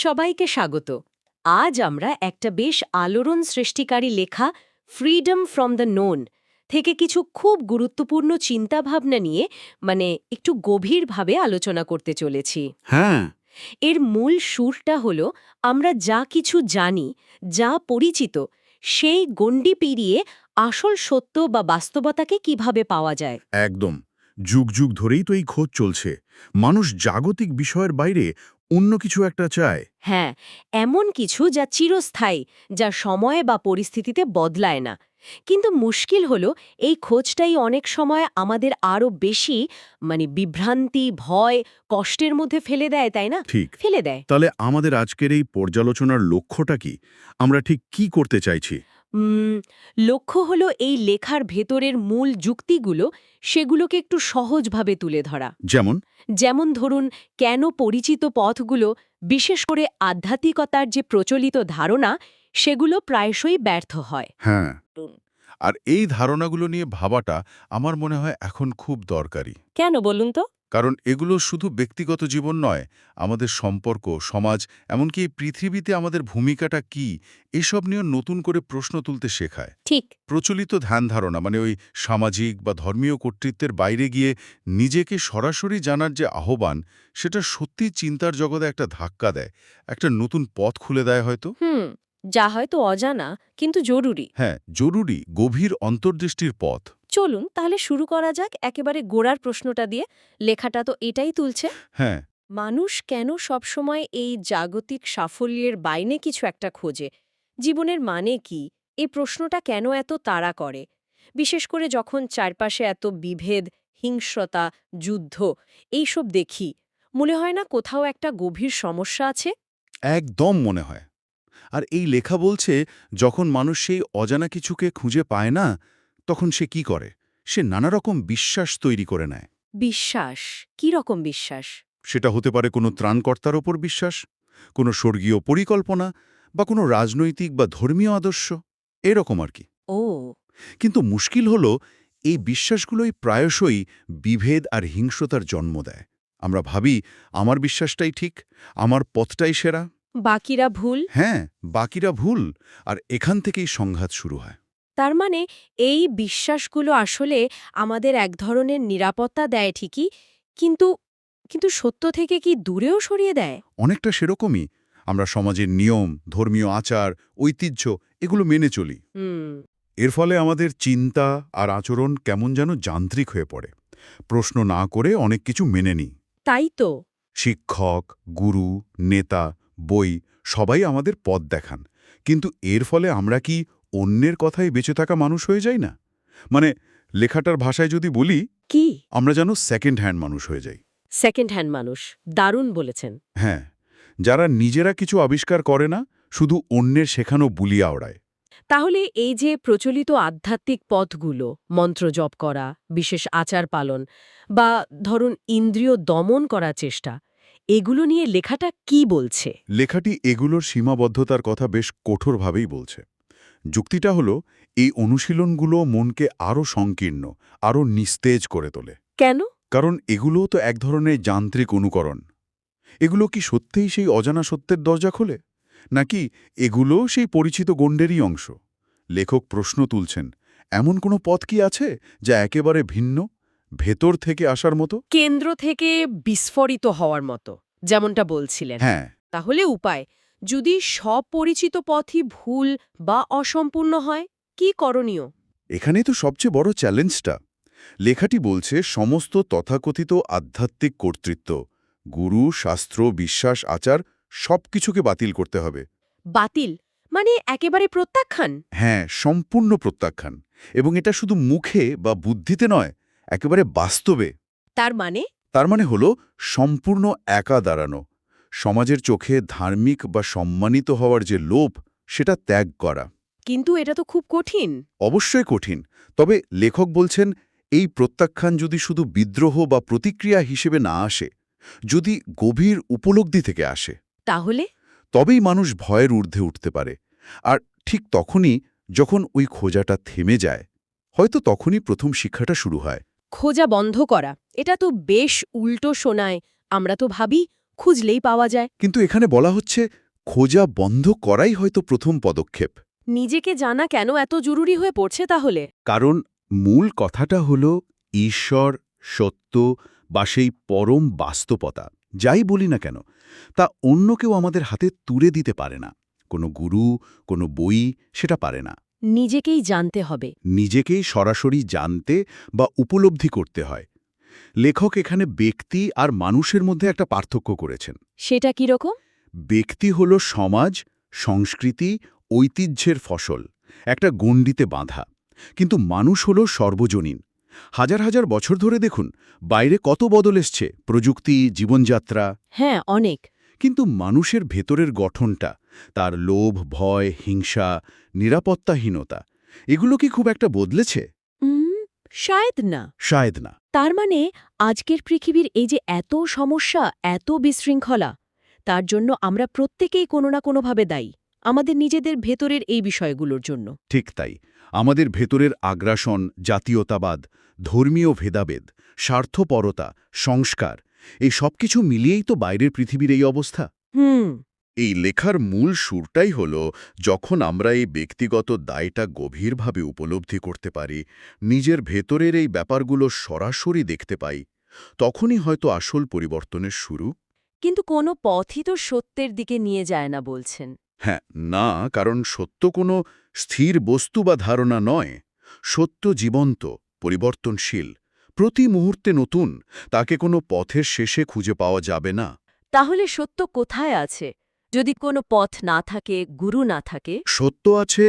সবাইকে স্বাগত। আজ আমরা একটা বেশ আলোড়ন সৃষ্টিকারী লেখা ফ্রিডম ফ্রম দ্য নোন থেকে কিছু খুব গুরুত্বপূর্ণ চিন্তাভাবনা নিয়ে একটু গভীরভাবে আলোচনা করতে চলেছি। হ্যাঁ, এর মূল সুরটা হলো আমরা যা কিছু জানি, যা পরিচিত, সেই গণ্ডি পেরিয়ে আসল সত্য বা বাস্তবতাকে কিভাবে পাওয়া যায়। একদম। যুগ যুগ ধরেই তো এই খোঁজ চলছে। মানুষ জাগতিক বিষয়ের বাইরে অন্য কিছু একটা চায়। হ্যাঁ, এমন কিছু যা চিরস্থায়ী, যা সময় বা পরিস্থিতিতে বদলায় না। কিন্তু মুশকিল হলো এই খোঁজটাই অনেক সময় আমাদের আরও বেশি বিভ্রান্তি, ভয়, কষ্টের মধ্যে ফেলে দেয়, তাই না? ঠিক। ফেলে দেয়। তাহলে আমাদের আজকের এই পর্যালোচনার লক্ষ্যটা কি? আমরা ঠিক কি করতে চাইছি? উম, লক্ষ্য হলো এই লেখার ভেতরের মূল যুক্তিগুলো, সেগুলোকে একটু সহজভাবে তুলে ধরা। যেমন? যেমন ধরুন, কেন পরিচিত পথগুলো, বিশেষ করে আধ্যাত্মিকতার যে প্রচলিত ধারণা, সেগুলো প্রায়শই ব্যর্থ হয়। হ্যাঁ। আর এই ধারণাগুলো নিয়ে ভাবাটা আমার মনে হয় এখন খুব দরকারি। কেন বলুন তো? কারণ এগুলো শুধু ব্যক্তিগত জীবন নয়, আমাদের সম্পর্ক, সমাজ, এমনকি এই পৃথিবীতে আমাদের ভূমিকাটা কি, এসব নিয়ে নতুন করে প্রশ্ন তুলতে শেখায়। ঠিক। প্রচলিত ধ্যান ধারণা ওই সামাজিক বা ধর্মীয় কর্তৃত্বের বাইরে গিয়ে নিজেকে সরাসরি জানার যে আহ্বান, সেটা সত্যি চিন্তার জগতে একটা ধাক্কা দেয়, একটা নতুন পথ খুলে দেয় হয়তো। যা হয়তো অজানা, কিন্তু জরুরি। হ্যাঁ, জরুরি, গভীর অন্তর্দৃষ্টির পথ। চলুন তাহলে শুরু করা যাক একেবারে গোড়ার প্রশ্নটা দিয়ে। লেখাটা তো এটাই তুলছে। হ্যাঁ, মানুষ কেন সবসময় এই জাগতিক সাফল্যের বাইরে কিছু একটা খোঁজে? জীবনের মানে কি? এই প্রশ্নটা কেন এত তাড়া করে? বিশেষ করে যখন চারপাশে এত বিভেদ, হিংস্রতা, যুদ্ধ এইসব দেখি, মনে হয় না কোথাও একটা গভীর সমস্যা আছে? একদম মনে হয়। আর এই লেখা বলছে, যখন মানুষ সেই অজানা কিছুকে খুঁজে পায় না, তখন সে কি করে? সে নানা রকম বিশ্বাস তৈরি করে নেয়। বিশ্বাস? কি রকম বিশ্বাস? সেটা হতে পারে কোনো ত্রাণকর্তার ওপর বিশ্বাস, কোনো স্বর্গীয় পরিকল্পনা, বা কোনো রাজনৈতিক বা ধর্মীয় আদর্শ, এরকম আর কি। ও। কিন্তু মুশকিল হলো, এই বিশ্বাসগুলোই প্রায়শই বিভেদ আর হিংস্রতার জন্ম দেয়। আমরা ভাবি, আমার বিশ্বাসটাই ঠিক, আমার পথটাই সেরা। বাকিরা ভুল? হ্যাঁ, বাকিরা ভুল। আর এখান থেকেই সংঘাত শুরু হয়। তার মানে এই বিশ্বাসগুলো আসলে আমাদের এক ধরনের নিরাপত্তা দেয় ঠিকই, কিন্তু কিন্তু সত্য থেকে কি দূরেও সরিয়ে দেয়? অনেকটা সেরকমই। আমরা সমাজের নিয়ম, ধর্মীয় আচার, ঐতিহ্য, এগুলো মেনে চলি। হুম। এর ফলে আমাদের চিন্তা আর আচরণ কেমন যেন যান্ত্রিক হয়ে পড়ে। প্রশ্ন না করে অনেক কিছু মেনে নিই। তাই তো। শিক্ষক, গুরু, নেতা, বই, সবাই আমাদের পথ দেখান। কিন্তু এর ফলে আমরা কি অন্যের কথায় বেঁচে থাকা মানুষ হয়ে যাই না? মানে, লেখাটার ভাষায় যদি বলি, কি? আমরা যেন সেকেন্ড হ্যান্ড মানুষ হয়ে যাই। সেকেন্ড হ্যান্ড মানুষ? দারুণ বলেছেন। হ্যাঁ, যারা নিজেরা কিছু আবিষ্কার করে না, শুধু অন্যের শেখানো বুলি আওড়ায়। তাহলে এই যে প্রচলিত আধ্যাত্মিক পথগুলো, মন্ত্র জপ করা, বিশেষ আচার পালন, বা ধরুন ইন্দ্রিয় দমন করার চেষ্টা, এগুলো নিয়ে লেখাটা কি বলছে? লেখাটি এগুলোর সীমাবদ্ধতার কথা বেশ কঠোরভাবেই বলছে। যুক্তিটা হলো, এই অনুশীলনগুলো মনকে আরও সংকীর্ণ, আরও নিস্তেজ করে তোলে। কেন? কারণ এগুলোও তো এক ধরনের যান্ত্রিক অনুকরণ। এগুলো কি সত্যিই সেই অজানা সত্যের দরজা খোলে, নাকি এগুলোও সেই পরিচিত গণ্ডেরই অংশ? লেখক প্রশ্ন তুলছেন, এমন কোনো পথ কি আছে যা একেবারে ভিন্ন, ভেতর থেকে আসার মতো? কেন্দ্র থেকে বিস্ফোরিত হওয়ার মতো, যেমনটা বলছিলেন। হ্যাঁ, তাহলে উপায়, যদি সব পরিচিত পথই ভুল বা অসম্পূর্ণ হয়, কি করণীয়? এখানেই তো সবচেয়ে বড় চ্যালেঞ্জটা। লেখাটি বলছে, সমস্ত তথাকথিত আধ্যাত্মিক কর্তৃত্ব, গুরু, শাস্ত্র, বিশ্বাস, আচার, সবকিছুকে বাতিল করতে হবে। বাতিল? মানে একেবারে প্রত্যাখ্যান? হ্যাঁ, সম্পূর্ণ প্রত্যাখ্যান। এবং এটা শুধু মুখে বা বুদ্ধিতে নয়, একেবারে বাস্তবে। তার মানে? তার মানে হলো সম্পূর্ণ একা দাঁড়ানো। সমাজের চোখে ধার্মিক বা সম্মানিত হওয়ার যে লোভ, সেটা ত্যাগ করা। কিন্তু এটা তো খুব কঠিন। অবশ্যই কঠিন। তবে লেখক বলছেন, এই প্রত্যাখ্যান যদি শুধু বিদ্রোহ বা প্রতিক্রিয়া হিসেবে না আসে, যদি গভীর উপলব্ধি থেকে আসে, তাহলে? তবেই মানুষ ভয়ের ঊর্ধ্বে উঠতে পারে। আর ঠিক তখনই, যখন ওই খোঁজাটা থেমে যায়, হয়তো তখনই প্রথম শিক্ষাটা শুরু হয়। খোঁজা বন্ধ করা, এটা তো বেশ উল্টো শোনায়। আমরা তো ভাবি খুঁজলেই পাওয়া যায়। কিন্তু এখানে বলা হচ্ছে খোঁজা বন্ধ করাই হয়তো প্রথম পদক্ষেপ। নিজেকে জানা কেন এত জরুরি হয়ে পড়ছে তাহলে? কারণ মূল কথাটা হল ঈশ্বর, সত্য বা সেই পরম বাস্তবতা যাই বলি না কেন, তা অন্য কেউ আমাদের হাতে তুলে দিতে পারে না। কোনো গুরু, কোনো বই সেটা পারে না। নিজেকেই জানতে হবে। নিজেকেই সরাসরি জানতে বা উপলব্ধি করতে হয়। লেখক এখানে ব্যক্তি আর মানুষের মধ্যে একটা পার্থক্য করেছেন। সেটা কিরকম? ব্যক্তি হল সমাজ, সংস্কৃতি, ঐতিহ্যের ফসল, একটা গণ্ডিতে বাঁধা। কিন্তু মানুষ হল সর্বজনীন। হাজার হাজার বছর ধরে দেখুন বাইরে কত বদল এসছে, প্রযুক্তি, জীবনযাত্রা। হ্যাঁ, অনেক। কিন্তু মানুষের ভেতরের গঠনটা, তার লোভ, ভয়, হিংসা, নিরাপত্তাহীনতা, এগুলো কি খুব একটা বদলেছে? শায়দ না। শায়দ না। তার মানে আজকের পৃথিবীর এই যে এত সমস্যা, এত বিশৃঙ্খলা, তার জন্য আমরা প্রত্যেকেই কোনো না কোনোভাবে দায়ী, আমাদের নিজেদের ভেতরের এই বিষয়গুলোর জন্য। ঠিক তাই। আমাদের ভেতরের আগ্রাসন, জাতীয়তাবাদ, ধর্মীয় ভেদাভেদ, স্বার্থপরতা, সংস্কার, এই সব কিছু মিলিয়েই তো বাইরের পৃথিবীর এই অবস্থা। হুম। এই লেখার মূল সুরটাই হল যখন আমরা এই ব্যক্তিগত দায়টা গভীরভাবে উপলব্ধি করতে পারি, নিজের ভেতরের এই ব্যাপারগুলো সরাসরি দেখতে পাই, তখনই হয়তো আসল পরিবর্তনের শুরু। কিন্তু কোনো পথই তো সত্যের দিকে নিয়ে যায় না বলছেন। হ্যাঁ, না, কারণ সত্য কোনো স্থির বস্তু বা ধারণা নয়। সত্য জীবন্ত, পরিবর্তনশীল, প্রতি মুহূর্তে নতুন। তাকে কোনো পথের শেষে খুঁজে পাওয়া যাবে না। তাহলে সত্য কোথায় আছে যদি কোনো পথ না থাকে, গুরু না থাকে? সত্য আছে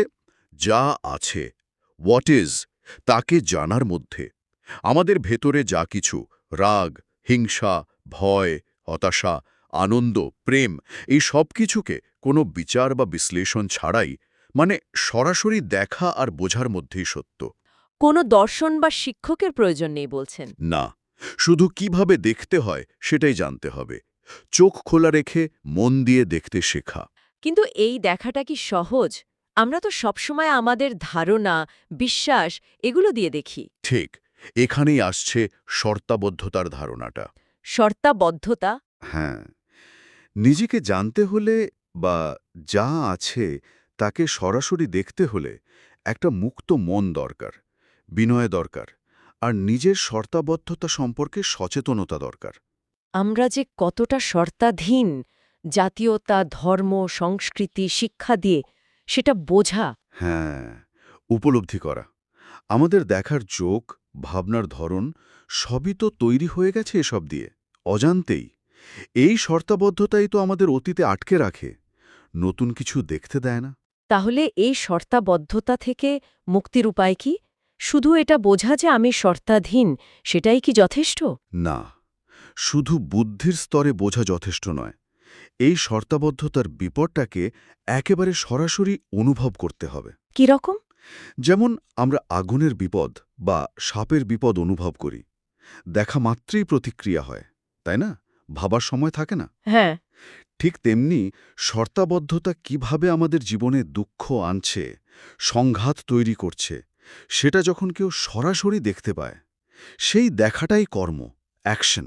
যা আছে, হোয়াট ইজ, তাকে জানার মধ্যে। আমাদের ভেতরে যা কিছু, রাগ, হিংসা, ভয়, হতাশা, আনন্দ, প্রেম, এই সব কিছুকে কোনো বিচার বা বিশ্লেষণ ছাড়াই, মানে সরাসরি দেখা আর বোঝার মধ্যেই সত্য। কোনো দর্শন বা শিক্ষকের প্রয়োজন নেই বলছেন? না, শুধু কিভাবে দেখতে হয় সেটাই জানতে হবে। চোখ খোলা রেখে মন দিয়ে দেখতে শেখা। কিন্তু এই দেখাটা কি সহজ? আমরা তো সবসময় আমাদের ধারণা, বিশ্বাস এগুলো দিয়ে দেখি। ঠিক, এখানেই আসছে শর্তাবদ্ধতার ধারণাটা। শর্তাবদ্ধতা? হ্যাঁ, নিজেকে জানতে হলে বা যা আছে তাকে সরাসরি দেখতে হলে একটা মুক্ত মন দরকার, বিনয় দরকার, আর নিজের শর্তাবদ্ধতা সম্পর্কে সচেতনতা দরকার। আমরা যে কতটা শর্তাধীন, জাতীয়তা, ধর্ম, সংস্কৃতি, শিক্ষা দিয়ে, সেটা বোঝা। হ্যাঁ, উপলব্ধি করা। আমাদের দেখার চোখ, ভাবনার ধরন সবই তো তৈরি হয়ে গেছে এসব দিয়ে, অজান্তেই। এই শর্তাবদ্ধতাই তো আমাদের অতীতে আটকে রাখে, নতুন কিছু দেখতে দেয় না। তাহলে এই শর্তাবদ্ধতা থেকে মুক্তির উপায় কি? শুধু এটা বোঝা যে আমি শর্তাধীন, সেটাই কি যথেষ্ট? না, শুধু বুদ্ধির স্তরে বোঝা যথেষ্ট নয়। এই শর্তাবদ্ধতার বিপদটাকে একেবারে সরাসরি অনুভব করতে হবে। কিরকম? যেমন আমরা আগুনের বিপদ বা সাপের বিপদ অনুভব করি, দেখা মাত্রেই প্রতিক্রিয়া হয়, তাই না? ভাবার সময় থাকে না। হ্যাঁ। ঠিক তেমনি শর্তাবদ্ধতা কিভাবে আমাদের জীবনে দুঃখ আনছে, সংঘাত তৈরি করছে, সেটা যখন কেউ সরাসরি দেখতে পায়, সেই দেখাটাই কর্ম, অ্যাকশন।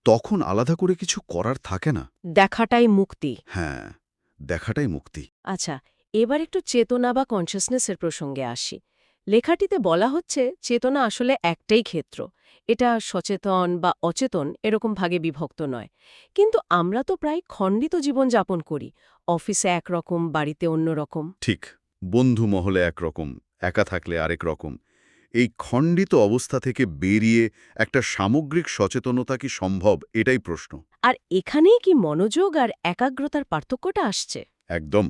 তখন আলাদা করে কিছু করার থাকে না। দেখাটাই মুক্তি। হ্যাঁ, দেখাটাই মুক্তি। আচ্ছা, এবার একটু চেতনা বা কনসিয়াসনেসের প্রসঙ্গে আসি। লেখাটিতে বলা হচ্ছে চেতনা আসলে একটাই ক্ষেত্র, এটা সচেতন বা অচেতন এরকম ভাগে বিভক্ত নয়। কিন্তু আমরা তো প্রায় খণ্ডিত জীবনযাপন করি, অফিসে একরকম, বাড়িতে অন্যরকম। ঠিক, বন্ধু মহলে একরকম, একা থাকলে আরেক রকম। এই খণ্ডিত অবস্থা থেকে বেরিয়ে একটা সামগ্রিক সচেতনতা কি সম্ভব, এটাই প্রশ্ন। আর এখানেই কি মনোযোগ আর একাগ্রতার পার্থক্যটা আসছে? একদম।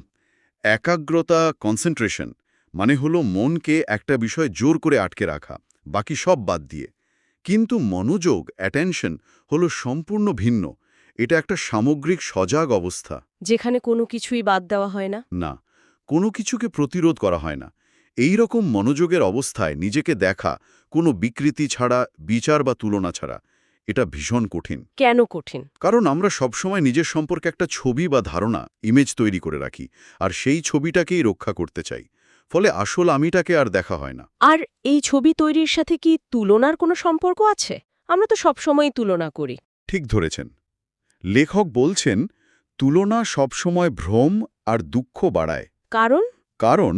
একাগ্রতা, কনসেন্ট্রেশন, মানে হলো মনকে একটা বিষয় জোর করে আটকে রাখা, বাকি সব বাদ দিয়ে। কিন্তু মনোযোগ, অ্যাটেনশন, হলো সম্পূর্ণ ভিন্ন। এটা একটা সামগ্রিক সজাগ অবস্থা। যেখানে কোনো কিছুই বাদ দেওয়া হয় না। না, কোনো কিছুকে প্রতিরোধ করা হয় না। এই রকম মনোযোগের অবস্থায় নিজেকে দেখা, কোনো বিকৃতি ছাড়া, বিচার বা তুলনা ছাড়া, এটা ভীষণ কঠিন। কেন কঠিন? কারণ আমরা সবসময় নিজের সম্পর্কে একটা ছবি বা ধারণা, ইমেজ তৈরি করে রাখি, আর সেই ছবিটাকেই রক্ষা করতে চাই। ফলে আসল আমিটাকে আর দেখা হয় না। আর এই ছবি তৈরির সাথে কি তুলনার কোনো সম্পর্ক আছে? আমরা তো সবসময়ই তুলনা করি। ঠিক ধরেছেন। লেখক বলছেন তুলনা সবসময় ভ্রম আর দুঃখ বাড়ায়। কারণ কারণ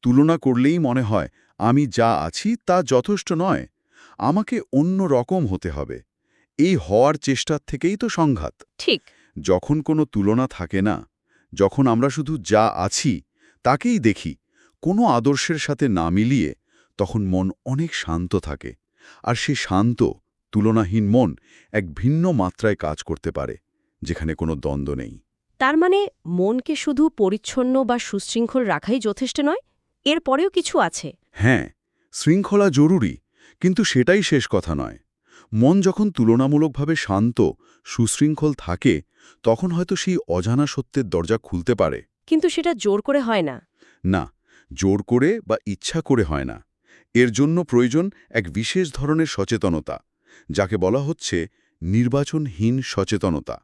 তুলনা করলেই মনে হয় আমি যা আছি তা যথেষ্ট নয়, আমাকে অন্য রকম হতে হবে। এই হওয়ার চেষ্টার থেকেই তো সংঘাত। ঠিক। যখন কোনো তুলনা থাকে না, যখন আমরা শুধু যা আছি তাকেই দেখি, কোনো আদর্শের সাথে না মিলিয়ে, তখন মন অনেক শান্ত থাকে। আর সেই শান্ত, তুলনাহীন মন এক ভিন্ন মাত্রায় কাজ করতে পারে, যেখানে কোনো দ্বন্দ্ব নেই। তার মানে মনকে শুধু পরিচ্ছন্ন বা সুশৃঙ্খল রাখাই যথেষ্ট নয়, এর পরেও কিছু আছে। হ্যাঁ, শৃঙ্খলা জরুরি, কিন্তু সেটাই শেষ কথা নয়। মন যখন তুলনামূলকভাবে শান্ত, সুশৃঙ্খল থাকে, তখন হয়তো সেই অজানা সত্যের দরজা খুলতে পারে। কিন্তু সেটা জোর করে হয় না। না, জোর করে বা ইচ্ছা করে হয় না। এর জন্য প্রয়োজন এক বিশেষ ধরনের সচেতনতা, যাকে বলা হচ্ছে নির্বাচনহীন সচেতনতা,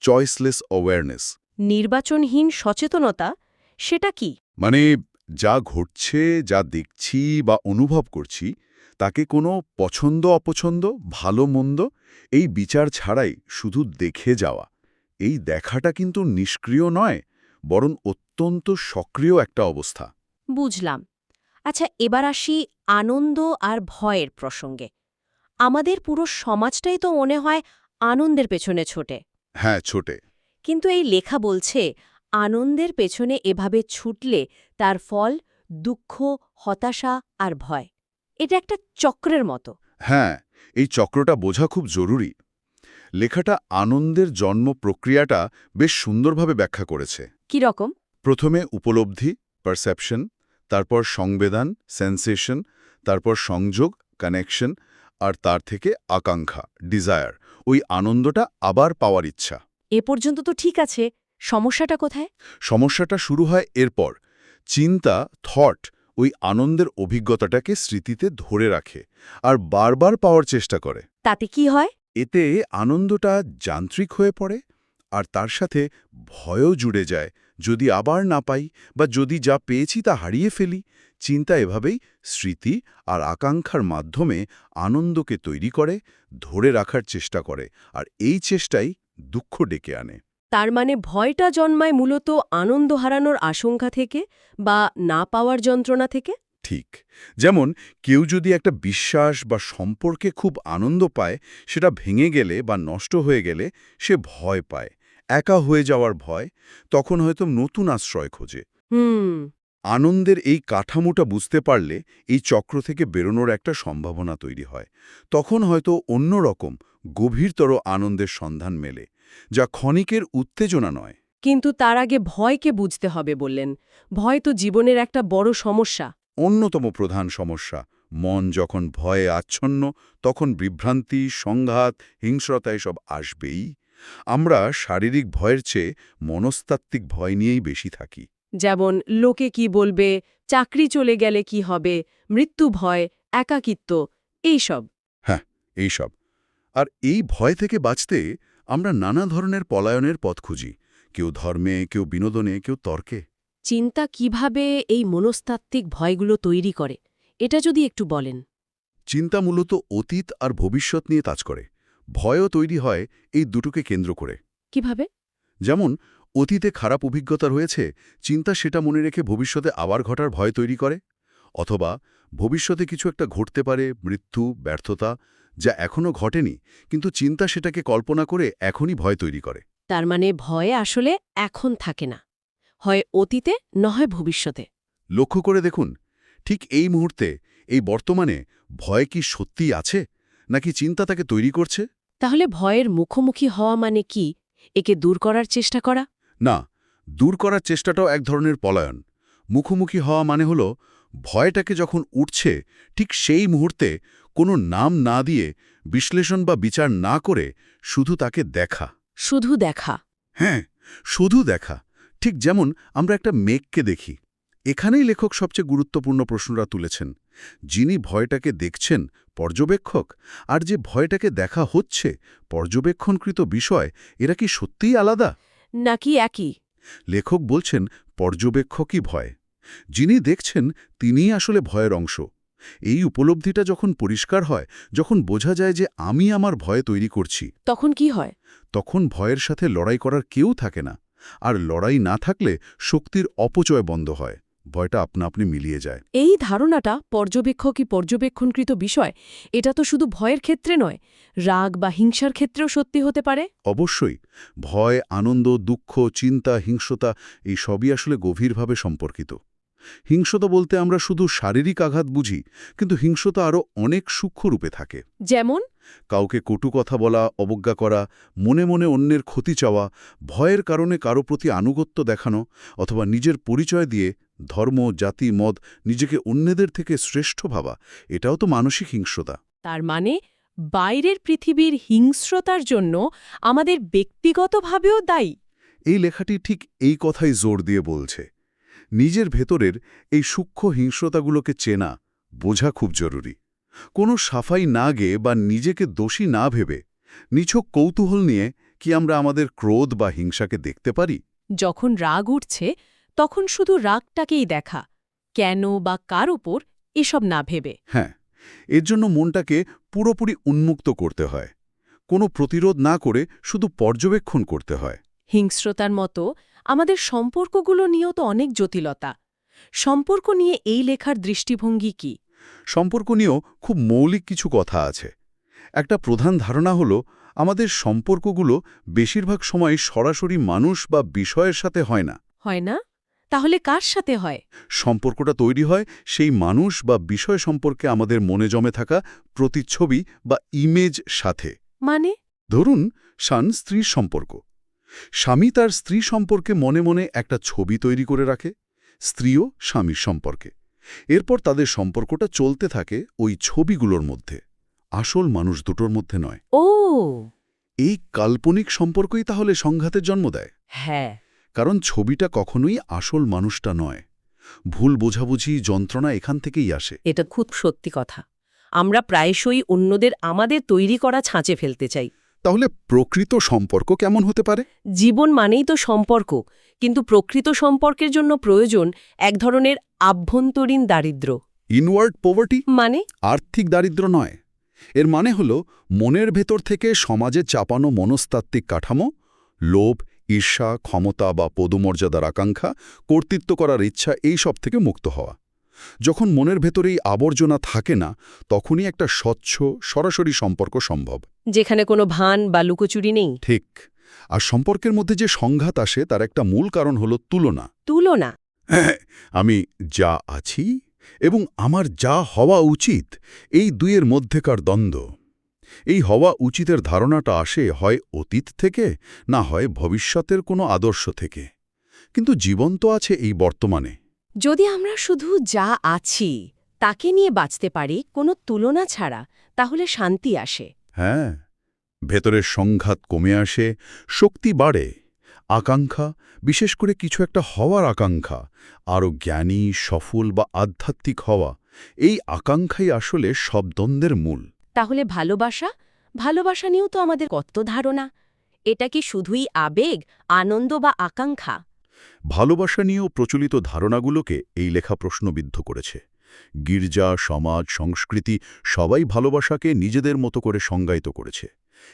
চয়েসলেস অ্যাওয়ারনেস। নির্বাচনহীন সচেতনতা, সেটা কি? মানে যা ঘটছে, যা দেখছি বা অনুভব করছি, তাকে কোনো পছন্দ অপছন্দ, ভালো মন্দ এই বিচার ছাড়াই শুধু দেখে যাওয়া। এই দেখাটা কিন্তু নিষ্ক্রিয় নয়, বরং অত্যন্ত সক্রিয় একটা অবস্থা। বুঝলাম। আচ্ছা, এবার আসি আনন্দ আর ভয়ের প্রসঙ্গে। আমাদের পুরো সমাজটাই তো মনে হয় আনন্দের পেছনে ছোটে। হ্যাঁ, ছোটে। কিন্তু এই লেখা বলছে আনন্দের পেছনে এভাবে ছুটলে তার ফল দুঃখ, হতাশা আর ভয়। এটা একটা চক্রের মতো। হ্যাঁ, এই চক্রটা বোঝা খুব জরুরি। লেখাটা আনন্দের জন্ম প্রক্রিয়াটা বেশ সুন্দরভাবে ব্যাখ্যা করেছে। কি রকম? প্রথমে উপলব্ধি, পারসেপশন, তারপর সংবেদন, সেন্সেশন, তারপর সংযোগ, কানেকশন, আর তার থেকে আকাঙ্ক্ষা, ডিজায়ার, ওই আনন্দটা আবার পাওয়ার ইচ্ছা। এ পর্যন্ত তো ঠিক আছে, সমস্যাটা কোথায়? সমস্যাটা শুরু হয় এরপর। চিন্তা, থট, ওই আনন্দের অভিজ্ঞতাটাকে স্মৃতিতে ধরে রাখে আর বারবার পাওয়ার চেষ্টা করে। তাতে কি হয়? এতে আনন্দটা যান্ত্রিক হয়ে পড়ে, আর তার সাথে ভয়ও জুড়ে যায়। যদি আবার না পাই, বা যদি যা পেয়েছি তা হারিয়ে ফেলি। চিন্তা এভাবেই স্মৃতি আর আকাঙ্ক্ষার মাধ্যমে আনন্দকে তৈরি করে, ধরে রাখার চেষ্টা করে, আর এই চেষ্টাই দুঃখ ডেকে আনে। তার মানে ভয়টা জন্মায় মূলত আনন্দ হারানোর আশঙ্কা থেকে বা না পাওয়ার যন্ত্রণা থেকে? ঠিক। যেমন কেউ যদি একটা বিশ্বাস বা সম্পর্কে খুব আনন্দ পায়, সেটা ভেঙে গেলে বা নষ্ট হয়ে গেলে সে ভয় পায়, একা হয়ে যাওয়ার ভয়, তখন হয়তো নতুন আশ্রয় খোঁজে। হুম। আনন্দের এই কাঠামোটা বুঝতে পারলে এই চক্র থেকে বেরোনোর একটা সম্ভাবনা তৈরি হয়। তখন হয়তো অন্যরকম গভীরতর আনন্দের সন্ধান মেলে, যা ক্ষণিকের উত্তেজনা নয়। কিন্তু তার আগে ভয়কে বুঝতে হবে বললেন। ভয় তো জীবনের একটা বড় সমস্যা। অন্যতম প্রধান সমস্যা। মন যখন ভয়ে আচ্ছন্ন, তখন বিভ্রান্তি, সংঘাত, হিংস্রতা এসব আসবেই। আমরা শারীরিক ভয়ের চেয়ে মনস্তাত্ত্বিক ভয় নিয়েই বেশি থাকি। যেমন লোকে কি বলবে, চাকরি চলে গেলে কি হবে, মৃত্যু ভয়, একাকিত্ব, এইসব। হ্যাঁ, এইসব। আর এই ভয় থেকে বাঁচতে আমরা নানা ধরনের পলায়নের পথ খুঁজি। কেউ ধর্মে, কেউ বিনোদনে, কেউ তর্কে। চিন্তা কিভাবে এই মনস্তাত্ত্বিক ভয়গুলো তৈরি করে, এটা যদি একটু বলেন। চিন্তা মূলত অতীত আর ভবিষ্যৎ নিয়ে কাজ করে। ভয়ও তৈরি হয় এই দুটোকে কেন্দ্র করে। কিভাবে? যেমন অতীতে খারাপ অভিজ্ঞতা রয়েছে, চিন্তা সেটা মনে রেখে ভবিষ্যতে আবার ঘটার ভয় তৈরি করে। অথবা ভবিষ্যতে কিছু একটা ঘটতে পারে, মৃত্যু, ব্যর্থতা, যা এখনও ঘটেনি, কিন্তু চিন্তা সেটাকে কল্পনা করে এখনই ভয় তৈরি করে। তার মানে ভয় আসলে এখন থাকে না, হয় অতীতে নয় ভবিষ্যতে। লক্ষ্য করে দেখুন, ঠিক এই মুহূর্তে, এই বর্তমানে ভয় কি সত্যিই আছে, নাকি চিন্তা তাকে তৈরি করছে? তাহলে ভয়ের মুখোমুখি হওয়া মানে কি? একে দূর করার চেষ্টা করা? না, দূর করার চেষ্টাটাও এক ধরনের পলায়ন। মুখোমুখি হওয়া মানে হলো ভয়টাকে যখন উঠছে, ঠিক সেই মুহূর্তে কোনো নাম না দিয়ে, বিশ্লেষণ বা বিচার না করে শুধু তাকে দেখা। শুধু দেখা? হ্যাঁ, শুধু দেখা। ঠিক যেমন আমরা একটা মেঘকে দেখি। এখানেই লেখক সবচেয়ে গুরুত্বপূর্ণ প্রশ্নটা তুলেছেন। যিনি ভয়টাকে দেখছেন, পর্যবেক্ষক, আর যে ভয়টাকে দেখা হচ্ছে, পর্যবেক্ষণকৃত বিষয়, এরা কি সত্যিই আলাদা? নাকি একই? লেখক বলছেন পর্যবেক্ষকই ভয়। যিনি দেখছেন তিনিই আসলে ভয়ের অংশ। এই উপলব্ধিটা যখন পরিষ্কার হয়, যখন বোঝা যায় যে আমি আমার ভয় তৈরি করছি, তখন কি হয়? তখন ভয়ের সাথে লড়াই করার কেউ থাকে না। আর লড়াই না থাকলে শক্তির অপচয় বন্ধ হয়, ভয়টা আপনা আপনি মিলিয়ে যায়। এই ধারণাটা পর্যবেক্ষণকৃত বিষয়, এটা তো শুধু ভয়ের ক্ষেত্রে নয়, রাগ বা হিংসার ক্ষেত্রেও সত্যি হতে পারে। অবশ্যই ভয়, আনন্দ, দুঃখ, চিন্তা, হিংস্রতা এই সবই আসলে গভীরভাবে সম্পর্কিত। হিংস্রতা বলতে আমরা শুধু শারীরিক আঘাত বুঝি, কিন্তু হিংস্রতা আরও অনেক সূক্ষ্ম রূপে থাকে। যেমন কাউকে কটু কথা বলা, অবজ্ঞা করা, মনে মনে অন্যের ক্ষতি চাওয়া, ভয়ের কারণে কারো প্রতি আনুগত্য দেখানো, অথবা নিজের পরিচয় দিয়ে ধর্ম, জাতি, মত নিজেকে অন্যদের থেকে শ্রেষ্ঠ ভাবা, এটাও তো মানসিক হিংস্রতা। তার মানে বাইরের পৃথিবীর হিংস্রতার জন্য আমাদের ব্যক্তিগতভাবেও দায়ী। এই লেখাটি ঠিক এই কথাই জোর দিয়ে বলছে। নিজের ভেতরের এই সূক্ষ্ম হিংস্রতাগুলোকে চেনা, বোঝা খুব জরুরি। কোনো সাফাই না গেয়ে বা নিজেকে দোষী না ভেবে নিছক কৌতূহল নিয়ে কি আমরা আমাদের ক্রোধ বা হিংসাকে দেখতে পারি? যখন রাগ উঠছে তখন শুধু রাগটাকেই দেখা, কেন বা কার উপর এসব না ভেবে। হ্যাঁ, এর জন্য মনটাকে পুরোপুরি উন্মুক্ত করতে হয়। কোনো প্রতিরোধ না করে শুধু পর্যবেক্ষণ করতে হয়। হিংস্রতার মতো আমাদের সম্পর্কগুলো নিয়েও তো অনেক জটিলতা। সম্পর্ক নিয়ে এই লেখার দৃষ্টিভঙ্গি কি? সম্পর্ক নিয়েও খুব মৌলিক কিছু কথা আছে। একটা প্রধান ধারণা হলো আমাদের সম্পর্কগুলো বেশিরভাগ সময় সরাসরি মানুষ বা বিষয়ের সাথে হয় না। হয় না? তাহলে কার সাথে হয়? সম্পর্কটা তৈরি হয় সেই মানুষ বা বিষয় সম্পর্কে আমাদের মনে জমে থাকা প্রতিচ্ছবি বা ইমেজ সাথে। মানে ধরুন, স্বামী-স্ত্রীর সম্পর্ক। স্বামী তার স্ত্রী সম্পর্কে মনে মনে একটা ছবি তৈরি করে রাখে, স্ত্রীও স্বামীর সম্পর্কে। এরপর তাদের সম্পর্কটা চলতে থাকে ওই ছবিগুলোর মধ্যে, আসল মানুষ দুটোর মধ্যে নয়। ও এই কাল্পনিক সম্পর্কই তাহলে সংঘাতের জন্ম দেয়। হ্যাঁ, কারণ ছবিটা কখনোই আসল মানুষটা নয়। ভুল বোঝাবুঝি, যন্ত্রণা এখান থেকেই আসে। এটা খুব সত্যি কথা। আমরা প্রায়শই অন্যদের আমাদের তৈরি করা ছাঁচে ফেলতে চাই। তাহলে প্রকৃত সম্পর্ক কেমন হতে পারে? জীবন মানেই তো সম্পর্ক, কিন্তু প্রকৃত সম্পর্কের জন্য প্রয়োজন এক ধরনের আভ্যন্তরীণ দারিদ্র্য। ইনওয়ার্ড পভার্টি মানে আর্থিক দারিদ্র্য নয়। এর মানে হল মনের ভেতর থেকে সমাজে চাপানো মনস্তাত্ত্বিক কাঠামো, লোভ, ঈর্ষা, ক্ষমতা বা পদমর্যাদার আকাঙ্ক্ষা, কর্তৃত্ব করার ইচ্ছা, এই সব থেকে মুক্ত হওয়া। যখন মনের ভেতরেই আবর্জনা থাকে না, তখনই একটা স্বচ্ছ, সরাসরি সম্পর্ক সম্ভব। যেখানে কোনো ভান বা লুকোচুরি নেই। ঠিক। আর সম্পর্কের মধ্যে যে সংঘাত আসে তার একটা মূল কারণ হল তুলনা। তুলনা। আমি যা আছি এবং আমার যা হওয়া উচিত, এই দুইয়ের মধ্যেকার দ্বন্দ্ব। এই হওয়া উচিতের ধারণাটা আসে হয় অতীত থেকে, না হয় ভবিষ্যতের কোনো আদর্শ থেকে। কিন্তু জীবন তো আছে এই বর্তমানে। যদি আমরা শুধু যা আছি তাকে নিয়ে বাঁচতে পারি কোনো তুলনা ছাড়া, তাহলে শান্তি আসে। হ্যাঁ, ভেতরের সংঘাত কমে আসে, শক্তি বাড়ে। আকাঙ্ক্ষা, বিশেষ করে কিছু একটা হওয়ার আকাঙ্ক্ষা, আরও জ্ঞানী, সফল বা আধ্যাত্মিক হওয়া, এই আকাঙ্ক্ষাই আসলে সব দ্বন্দ্বের মূল। তাহলে ভালোবাসা নিয়েও তো আমাদের কত ধারণা। এটা কি শুধুই আবেগ, আনন্দ বা আকাঙ্ক্ষা? ভালোবাসা নিয়েও প্রচলিত ধারণাগুলোকে এই লেখা প্রশ্নবিদ্ধ করেছে। গির্জা, সমাজ, সংস্কৃতি সবাই ভালোবাসাকে নিজেদের মতো করে সংজ্ঞায়িত করেছে।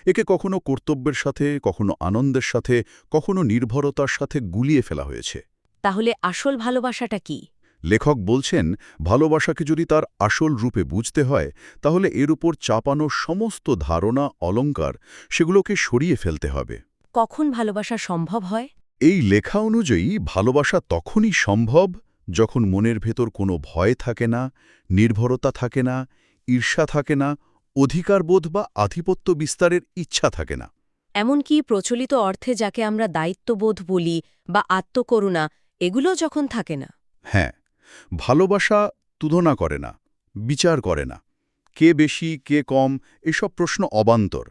একে কখনো কর্তব্যের সাথে, কখনো আনন্দের সাথে, কখনো নির্ভরতার সাথে গুলিয়ে ফেলা হয়েছে। তাহলে আসল ভালোবাসাটা কি? লেখক বলছেন, ভালোবাসাকে যদি তার আসল রূপে বুঝতে হয়, তাহলে এর উপর চাপানো সমস্ত ধারণা, অলংকার, সেগুলোকে সরিয়ে ফেলতে হবে। কখন ভালোবাসা সম্ভব হয়? এই লেখা অনুযায়ী ভালোবাসা তখনই সম্ভব যখন মনের ভেতর কোনো ভয় থাকে না, নির্ভরতা থাকে না, ঈর্ষা থাকে না, অধিকারবোধ বা আধিপত্য বিস্তারের ইচ্ছা থাকে না। এমনকি প্রচলিত অর্থে যাকে আমরা দায়িত্ববোধ বলি বা আত্মকরুণা, এগুলো যখন থাকে না। হ্যাঁ, ভালোবাসা তুলনা করে না, বিচার করে না। কে বেশি, কে কম, এসব প্রশ্ন অবান্তর।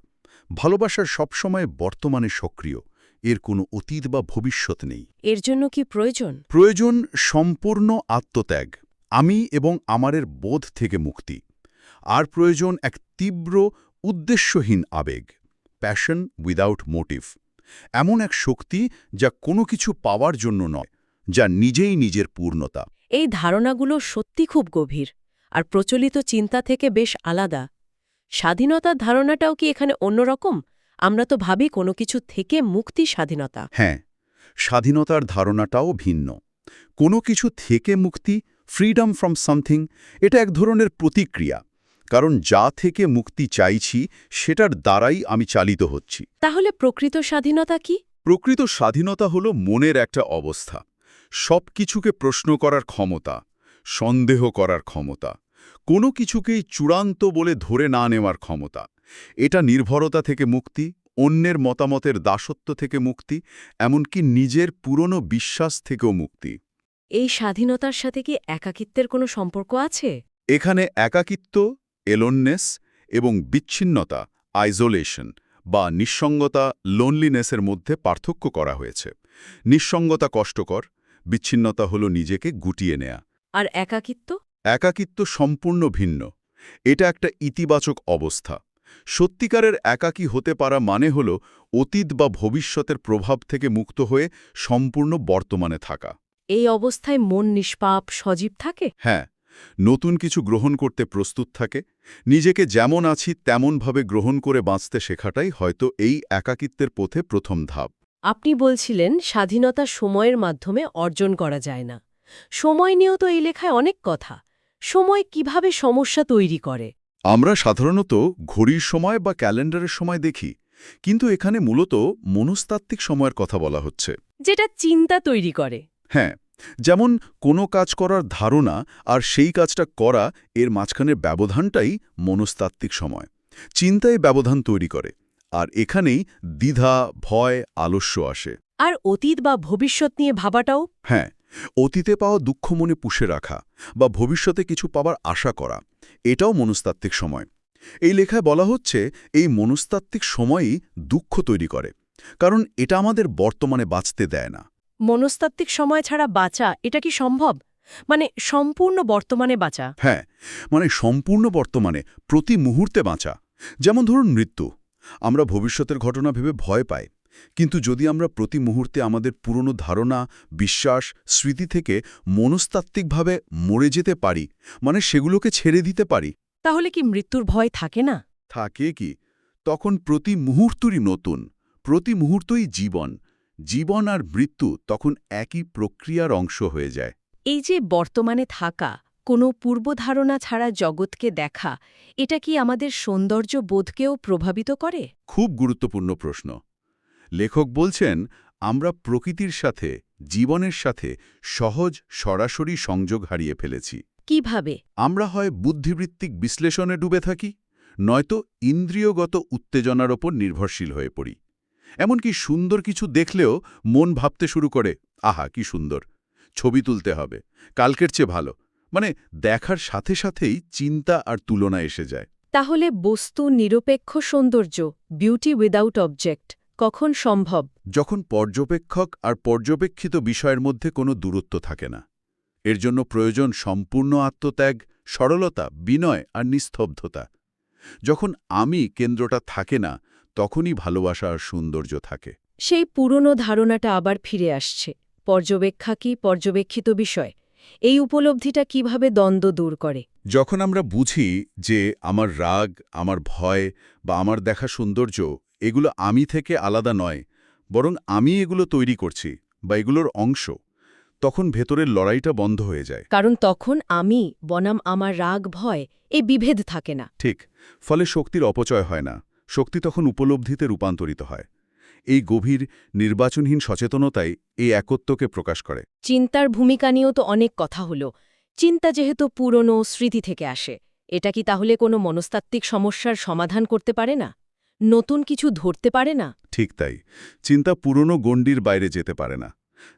ভালোবাসার সবসময় বর্তমানে সক্রিয়, এর কোনো অতীত বা ভবিষ্যৎ নেই। এর জন্য কি প্রয়োজন? প্রয়োজন সম্পূর্ণ আত্মত্যাগ, আমি এবং আমারের বোধ থেকে মুক্তি। আর প্রয়োজন এক তীব্র, উদ্দেশ্যহীন আবেগ, প্যাশন উইদাউট মোটিভ। এমন এক শক্তি যা কোনো কিছু পাওয়ার জন্য নয়, যা নিজেই নিজের পূর্ণতা। এই ধারণাগুলো সত্যি খুব গভীর। আর প্রচলিত চিন্তা থেকে বেশ আলাদা। স্বাধীনতার ধারণাটাও কি এখানে অন্যরকম? আমরা তো ভাবি কোনো কিছু থেকে মুক্তি স্বাধীনতা। হ্যাঁ, স্বাধীনতার ধারণাটাও ভিন্ন। কোনো কিছু থেকে মুক্তি, ফ্রিডম ফ্রম সামথিং, এটা এক ধরনের প্রতিক্রিয়া। কারণ যা থেকে মুক্তি চাইছি সেটার দ্বারাই আমি চালিত হচ্ছি। তাহলে প্রকৃত স্বাধীনতা কি? প্রকৃত স্বাধীনতা হল মনের একটা অবস্থা, সব কিছুকে প্রশ্ন করার ক্ষমতা, সন্দেহ করার ক্ষমতা, কোনো কিছুকেই চূড়ান্ত বলে ধরে না নেওয়ার ক্ষমতা। এটা নির্ভরতা থেকে মুক্তি, অন্যের মতামতের দাসত্ব থেকে মুক্তি, এমনকি নিজের পুরনো বিশ্বাস থেকেও মুক্তি। এই স্বাধীনতার সাথে কি একাকিত্বের কোনো সম্পর্ক আছে? এখানে একাকিত্ব, এলোননেস এবং বিচ্ছিন্নতা, আইসোলেশন বা নিঃসঙ্গতা, লোনলিনেসের মধ্যে পার্থক্য করা হয়েছে। নিঃসঙ্গতা কষ্টকর, বিচ্ছিন্নতা হল নিজেকে গুটিয়ে নেয়া। আর একাকিত্ব? একাকিত্ব সম্পূর্ণ ভিন্ন। এটা একটা ইতিবাচক অবস্থা। সত্যিকারের একাকী হতে পারা মানে হল অতীত বা ভবিষ্যতের প্রভাব থেকে মুক্ত হয়ে সম্পূর্ণ বর্তমানে থাকা। এই অবস্থায় মন নিষ্পাপ, সজীব থাকে? হ্যাঁ, নতুন কিছু গ্রহণ করতে প্রস্তুত থাকে। নিজেকে যেমন আছি তেমনভাবে গ্রহণ করে বাঁচতে শেখাটাই হয়তো এই একাকিত্বের পথে প্রথম ধাপ। আপনি বলছিলেন স্বাধীনতা সময়ের মাধ্যমে অর্জন করা যায় না। সময় নিয়েও তো এই লেখায় অনেক কথা। সময় কিভাবে সমস্যা তৈরি করে? আমরা সাধারণত ঘড়ির সময় বা ক্যালেন্ডারের সময় দেখি, কিন্তু এখানে মূলত মনস্তাত্ত্বিক সময়ের কথা বলা হচ্ছে। যেটা চিন্তা তৈরি করে। হ্যাঁ, যেমন কোনো কাজ করার ধারণা আর সেই কাজটা করা, এর মাঝখানের ব্যবধানটাই মনস্তাত্ত্বিক সময়। চিন্তায় ব্যবধান তৈরি করে, আর এখানেই দ্বিধা, ভয়, আলস্য আসে। আর অতীত বা ভবিষ্যৎ নিয়ে ভাবাটাও? হ্যাঁ, অতীতে পাওয়া দুঃখ মনে পুষে রাখা বা ভবিষ্যতে কিছু পাবার আশা করা, এটাও মনস্তাত্ত্বিক সময়। এই লেখায় বলা হচ্ছে এই মনস্তাত্ত্বিক সময়ই দুঃখ তৈরি করে, কারণ এটা আমাদের বর্তমানে বাঁচতে দেয় না। মনস্তাত্ত্বিক সময় ছাড়া বাঁচা, এটা কি সম্ভব? মানে সম্পূর্ণ বর্তমানে বাঁচা? হ্যাঁ, মানে সম্পূর্ণ বর্তমানে, প্রতি মুহূর্তে বাঁচা। যেমন ধরুন মৃত্যু। আমরা ভবিষ্যতের ঘটনা ভেবে ভয় পাই, কিন্তু যদি আমরা প্রতি মুহূর্তে আমাদের পুরনো ধারণা, বিশ্বাস, স্মৃতি থেকে মনস্তাত্ত্বিকভাবে মরে যেতে পারি, মানে সেগুলোকে ছেড়ে দিতে পারি, তাহলে কি মৃত্যুর ভয় থাকে না? থাকে কি? তখন প্রতি মুহূর্তই নতুন, প্রতি মুহূর্তই জীবন। জীবন আর মৃত্যু তখন একই প্রক্রিয়ার অংশ হয়ে যায়। এই যে বর্তমানে থাকা, কোনো পূর্বধারণা ছাড়া জগৎকে দেখা, এটা কি আমাদের সৌন্দর্য বোধকেও প্রভাবিত করে? খুব গুরুত্বপূর্ণ প্রশ্ন। লেখক বলছেন, আমরা প্রকৃতির সাথে, জীবনের সাথে সহজ সরাসরি সংযোগ হারিয়ে ফেলেছি। কিভাবে? আমরা হয় বুদ্ধিবৃত্তিক বিশ্লেষণে ডুবে থাকি, নয়তো ইন্দ্রিয়গত উত্তেজনার ওপর নির্ভরশীল হয়ে পড়ি। এমনকি সুন্দর কিছু দেখলেও মন ভাবতে শুরু করে, আহা কি সুন্দর, ছবি তুলতে হবে, কালকের চেয়ে ভালো। মানে দেখার সাথে সাথেই চিন্তা আর তুলনা এসে যায়। তাহলে বস্তু নিরপেক্ষ সৌন্দর্য, বিউটি উইদাউট অবজেক্ট, কখন সম্ভব? যখন পর্যবেক্ষক আর পর্যবেক্ষিত বিষয়ের মধ্যে কোনো দূরত্ব থাকে না। এর জন্য প্রয়োজন সম্পূর্ণ আত্মত্যাগ, সরলতা, বিনয় আর নিস্তব্ধতা। যখন আমি কেন্দ্রটা থাকে না, তখনই ভালোবাসা আর সৌন্দর্য থাকে। সেই পুরনো ধারণাটা আবার ফিরে আসছে। পর্যবেক্ষা কি পর্যবেক্ষিত বিষয়? এই উপলব্ধিটা কিভাবে দ্বন্দ্ব দূর করে? যখন আমরা বুঝি যে আমার রাগ, আমার ভয় বা আমার দেখা সৌন্দর্য, এগুলো আমি থেকে আলাদা নয়, বরং আমি এগুলো তৈরি করছি বা এগুলোর অংশ, তখন ভেতরের লড়াইটা বন্ধ হয়ে যায়। কারণ তখন আমি বনাম আমার রাগ, ভয়, এই বিভেদ থাকে না। ঠিক, ফলে শক্তির অপচয় হয় না, শক্তি তখন উপলব্ধিতে রূপান্তরিত হয়। এই গভীর, নির্বাচনহীন সচেতনতাই এই একত্বকে প্রকাশ করে। চিন্তার ভূমিকা নিয়েও তো অনেক কথা হলো। চিন্তা যেহেতু পুরনো স্মৃতি থেকে আসে, এটা কি তাহলে কোনো মনস্তাত্ত্বিক সমস্যার সমাধান করতে পারে না? নতুন কিছু ধরতে পারে না? ঠিক তাই, চিন্তা পুরনো গণ্ডির বাইরে যেতে পারে না।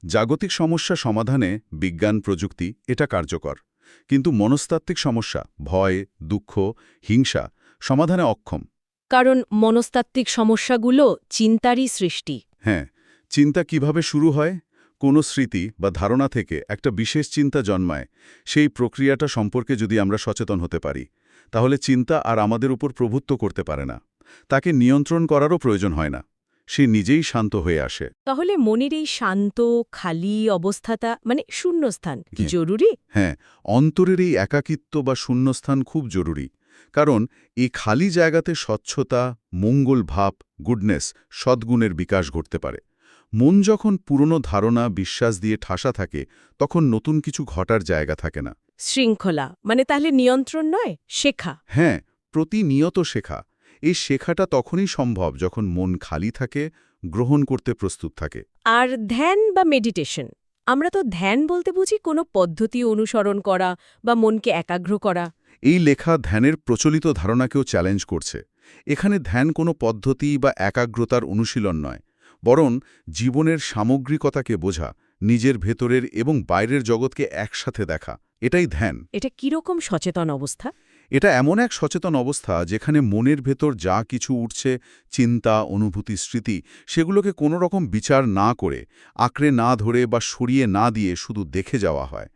জাগতিক সমস্যা সমাধানে বিজ্ঞান, প্রযুক্তি এটা কার্যকর, কিন্তু মনস্তাত্ত্বিক সমস্যা, ভয়, দুঃখ, হিংসা সমাধানে অক্ষম। কারণ মনস্তাত্ত্বিক সমস্যাগুলো চিন্তারই সৃষ্টি। হ্যাঁ, চিন্তা কিভাবে শুরু হয়? কোনো স্মৃতি বা ধারণা থেকে একটা বিশেষ চিন্তা জন্মায়। সেই প্রক্রিয়াটা সম্পর্কে যদি আমরা সচেতন হতে পারি, তাহলে চিন্তা আর আমাদের উপর প্রভুত্ব করতে পারে না। তাকে নিয়ন্ত্রণ করারও প্রয়োজন হয় না। সে নিজেই শান্ত হয়ে আসে। তাহলে মনের এই শান্ত খালি অবস্থাটা মানে শূন্যস্থান কি হ্যাঁ। জরুরি? হ্যাঁ, অন্তরের এই একাকিত্ব বা শূন্যস্থান খুব জরুরি। কারণ এই খালি জায়গাতে স্বচ্ছতা, মঙ্গল ভাব, গুডনেস, সদ্গুণের বিকাশ ঘটতে পারে। মন যখন পুরনো ধারণা, বিশ্বাস দিয়ে ঠাসা থাকে, তখন নতুন কিছু ঘটার জায়গা থাকে না। শৃঙ্খলা মানে তাহলে নিয়ন্ত্রণ নয়, শেখা। হ্যাঁ, প্রতিনিয়ত শেখা। এই শেখাটা তখনই সম্ভব যখন মন খালি থাকে, গ্রহণ করতে প্রস্তুত থাকে। আর ধ্যান বা মেডিটেশন, আমরা তো ধ্যান বলতে বুঝি কোনো পদ্ধতি অনুসরণ করা বা মনকে একাগ্র করা। এই লেখা ধ্যানের প্রচলিত ধারণাকেও চ্যালেঞ্জ করছে। এখানে ধ্যান কোনো পদ্ধতি বা একাগ্রতার অনুশীলন নয়, বরং জীবনের সামগ্রিকতাকে বোঝা, নিজের ভেতরের এবং বাইরের জগৎকে একসাথে দেখা, এটাই ধ্যান। এটা কিরকম সচেতন অবস্থা? এটা এমন এক সচেতন অবস্থা যেখানে মনের ভেতর যা কিছু উঠছে, চিন্তা, অনুভূতি, স্মৃতি, সেগুলোকে কোনো রকম বিচার না করে, আঁকড়ে না ধরে বা সরিয়ে না দিয়ে শুধু দেখে যাওয়া হয়।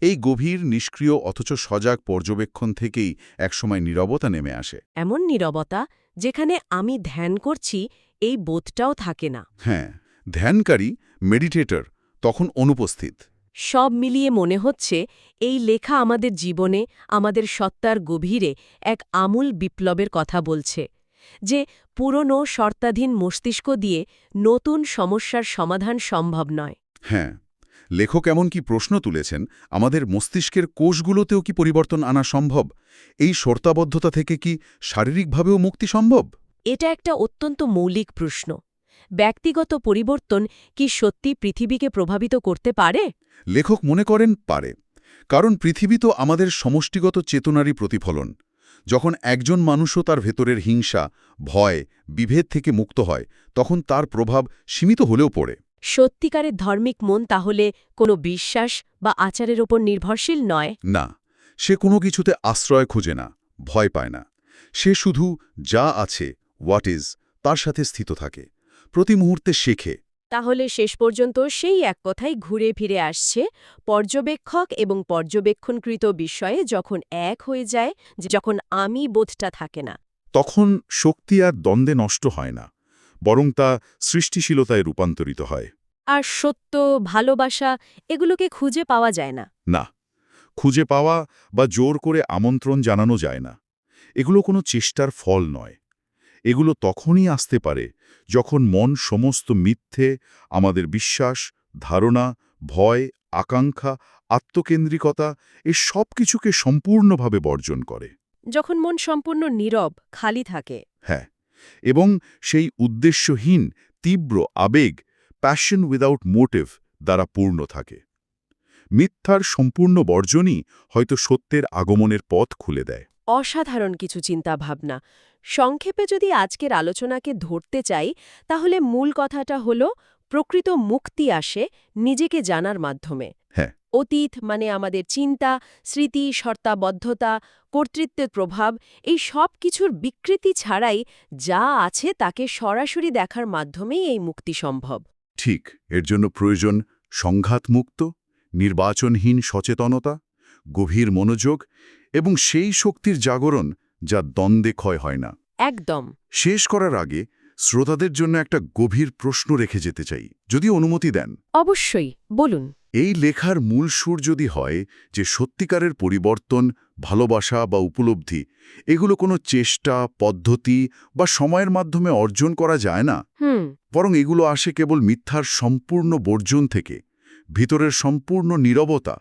এই গভীর, নিষ্ক্রিয় অথচ সজাগ পর্যবেক্ষণ থেকেই একসময় নীরবতা নেমে আসে। এমন নীরবতা যেখানে আমি ধ্যান করছি এই বোধটাও থাকে না। হ্যাঁ, ধ্যানকারী, মেডিটেটর তখন অনুপস্থিত। সব মিলিয়ে মনে হচ্ছে এই লেখা আমাদের জীবনে, আমাদের সত্তার গভীরে এক আমূল বিপ্লবের কথা বলছে, যে পুরনো শর্তাধীন মস্তিষ্ক দিয়ে নতুন সমস্যার সমাধান সম্ভব নয়। হ্যাঁ, লেখক এমনকি প্রশ্ন তুলেছেন, আমাদের মস্তিষ্কের কোষগুলোতেও কি পরিবর্তন আনা সম্ভব? এই শর্তাবদ্ধতা থেকে কি শারীরিকভাবেও মুক্তি সম্ভব? এটা একটা অত্যন্ত মৌলিক প্রশ্ন। ব্যক্তিগত পরিবর্তন কি সত্যি পৃথিবীকে প্রভাবিত করতে পারে? লেখক মনে করেন পারে। কারণ পৃথিবী তো আমাদের সমষ্টিগত চেতনারই প্রতিফলন। যখন একজন মানুষও তার ভেতরের হিংসা, ভয়, বিভেদ থেকে মুক্ত হয়, তখন তার প্রভাব সীমিত হলেও পড়ে। সত্যিকারের ধার্মিক মন তাহলে কোনো বিশ্বাস বা আচারের ওপর নির্ভরশীল নয়? না, সে কোনো কিছুতে আশ্রয় খোঁজে না, ভয় পায় না। সে শুধু যা আছে, হোয়াট ইজ, তার সাথে স্থিত থাকে। প্রতি মুহূর্তে শেখে। তাহলে শেষ পর্যন্ত সেই এক কথাই ঘুরে ফিরে আসছে, পর্যবেক্ষক এবং পর্যবেক্ষণকৃত বিষয়ে যখন এক হয়ে যায়, যখন আমি বোধটা থাকে না। তখন শক্তি আর দ্বন্দ্বে নষ্ট হয় না, বরং তা সৃষ্টিশীলতায় রূপান্তরিত হয়। আর সত্য, ভালোবাসা এগুলোকে খুঁজে পাওয়া যায় না। না, খুঁজে পাওয়া বা জোর করে আমন্ত্রণ জানানো যায় না। এগুলো কোনো চেষ্টার ফল নয়। এগুলো তখনই আসতে পারে যখন মন সমস্ত মিথ্যে, আমাদের বিশ্বাস, ধারণা, ভয়, আকাঙ্ক্ষা, আত্মকেন্দ্রিকতা এ সব কিছুকে সম্পূর্ণভাবে বর্জন করে। যখন মন সম্পূর্ণ নীরব, খালি থাকে। হ্যাঁ, এবং সেই উদ্দেশ্যহীন, তীব্র আবেগ, প্যাশন উইদাউট মোটিভ দ্বারা পূর্ণ থাকে। মিথ্যার সম্পূর্ণ বর্জনই হয়তো সত্যের আগমনের পথ খুলে দেয়। অসাধারণ কিছু চিন্তা ভাবনা। সংক্ষেপে যদি আজকের আলোচনাকে ধরতে চাই, তাহলে মূল কথাটা হলো প্রকৃত মুক্তি আসে নিজেকে জানার মাধ্যমে। হ্যাঁ। অতীত মানে আমাদের চিন্তা, স্মৃতি, শর্তাবদ্ধতা, কর্তৃত্বের প্রভাব, এই সব কিছুর বিকৃতি ছাড়াই যা আছে তাকে সরাসরি দেখার মাধ্যমেই এই মুক্তি সম্ভব। ঠিক, এর জন্য প্রয়োজন সংঘাতমুক্ত, নির্বাচনহীন সচেতনতা, গভীর মনোযোগ এবং সেই শক্তির জাগরণ যা দ্বন্দ্বে ক্ষয় হয় না। একদম। শেষ করার আগে শ্রোতাদের জন্য একটা গভীর প্রশ্ন রেখে যেতে চাই, যদি অনুমতি দেন। অবশ্যই, বলুন। এই লেখার মূল সুর যদি হয় যে সত্যিকারের পরিবর্তন, ভালোবাসা বা উপলব্ধি এগুলো কোনো চেষ্টা, পদ্ধতি বা সময়ের মাধ্যমে অর্জন করা যায় না, বরং এগুলো আসে কেবল মিথ্যার সম্পূর্ণ বর্জন থেকে, ভিতরের সম্পূর্ণ নীরবতা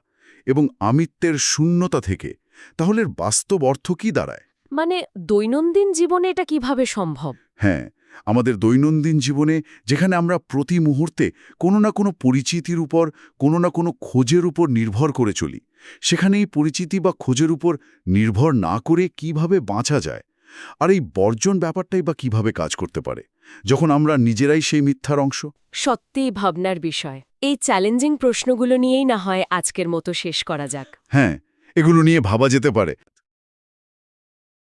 এবং আমিত্বের শূন্যতা থেকে, তাহলে এর বাস্তব অর্থ কি দাঁড়ায়? মানে দৈনন্দিন জীবনে এটা কিভাবে সম্ভব? হ্যাঁ, আমাদের দৈনন্দিন জীবনে যেখানে আমরা প্রতি মুহূর্তে কোনো না কোনো পরিচিতির উপর, কোনো না কোনো খোঁজের উপর নির্ভর করে চলি, সেখানে এই পরিচিতি বা খোঁজের উপর নির্ভর না করে কিভাবে বাঁচা যায়? আর এই বর্জন ব্যাপারটাই বা কিভাবে কাজ করতে পারে যখন আমরা নিজেরাই সেই মিথ্যার অংশ? সত্যিই ভাবনার বিষয়। এই চ্যালেঞ্জিং প্রশ্নগুলো নিয়েই না হয় আজকের মতো শেষ করা যাক। হ্যাঁ, এগুলো নিয়ে ভাবা যেতে পারে।